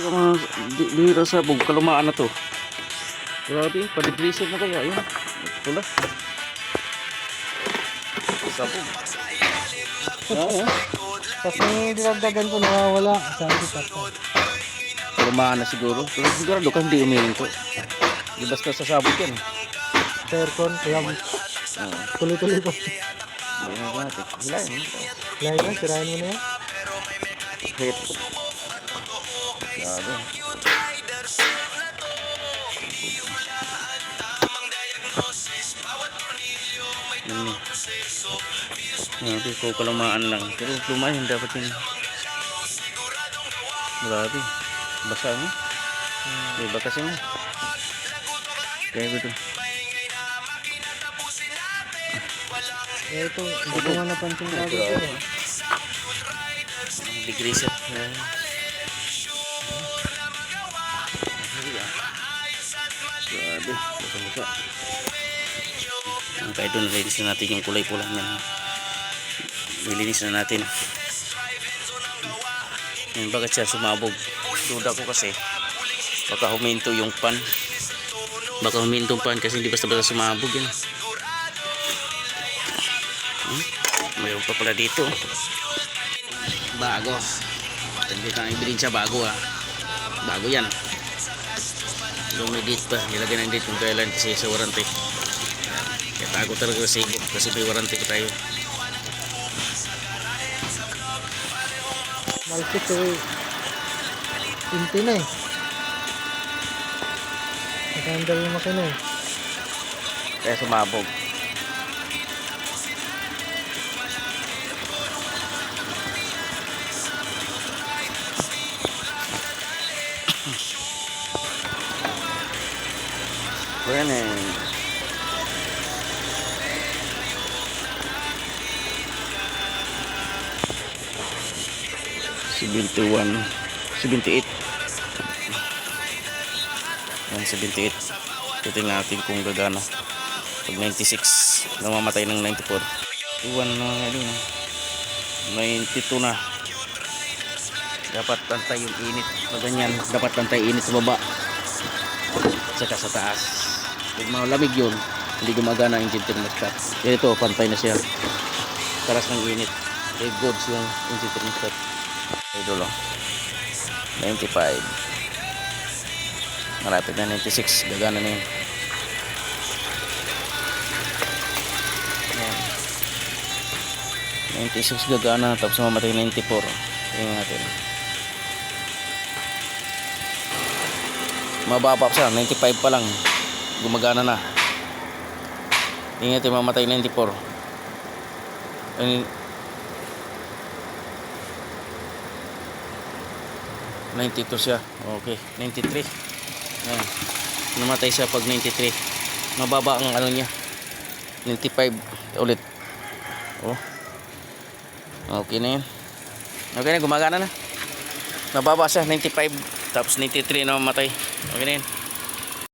Yung mga bihira sa bug, kalumaan na to. Grabe, pa-degreaser na kaya. Ayun, pula. Sabog. Oo. Tapos may dinagdagan ko nawawala. Sabi ko patay. Kalumaan na siguro. Pero sigurado ka hindi umihinto. Di basta sa sabog yan. Sa aircon, kaya Oo. tuloy-tuloy ko. Hindi na natin. Hilahin mo. Lahat na, sirahin mo na yan. Hit. Grabe. Grabe, kung kalumaan lang. Pero lumayan dapat yun. Grabe. Basa mo. Iba kasi mo. Kaya ito. Eh ito, hindi ko nga napansin bago ito. Degreaser. Grabe. Basa-basa. Kaya ito nalinis na natin yung kulay pula niyan. Nilinis na natin. Yan, bakit siya sumabog? Duda ko kasi baka huminto yung pan. Baka huminto yung pan kasi hindi basta-basta sumabog yan. Mayroon pa pala dito. Bago. Hindi na ibilin siya bago Bago yan. Lumidit pa. Nilagay na dito kung kailan kasi sa warranty. Kaya tago talaga kasi may warranty ko tayo. Malpit eh. Pinti na eh. Nakandal yung makina eh. Kaya sumabog. Ayan eh. $71, $78. Ayan, 78. Titingnan natin kung gagana. Pag 96, namamatay ng 94. Iwan na nga din. 92 na. Dapat pantay yung init. Pag ganyan, dapat pantay init sa baba. Saka sa taas. Pag malamig yun, hindi gumagana ang engine thermostat. Ito, pantay na siya. Taras ng init. Goods yung engine thermostat. Idol 95. Malapit na 96. Gagana na yun. Ayan. 96 gagana. Tapos mamatay 94. Tingnan natin. Mababa pa siya. 95 pa lang. Gumagana na. Tingnan natin mamatay 94. Ay, 92 siya. Okay, 93. Ayan. Namatay siya pag 93. Mababa ang ano niya. 95 ulit. Oh. Okay na yun. Okay na, gumagana na. Mababa siya, 95. Tapos 93 na mamatay. Okay na yun.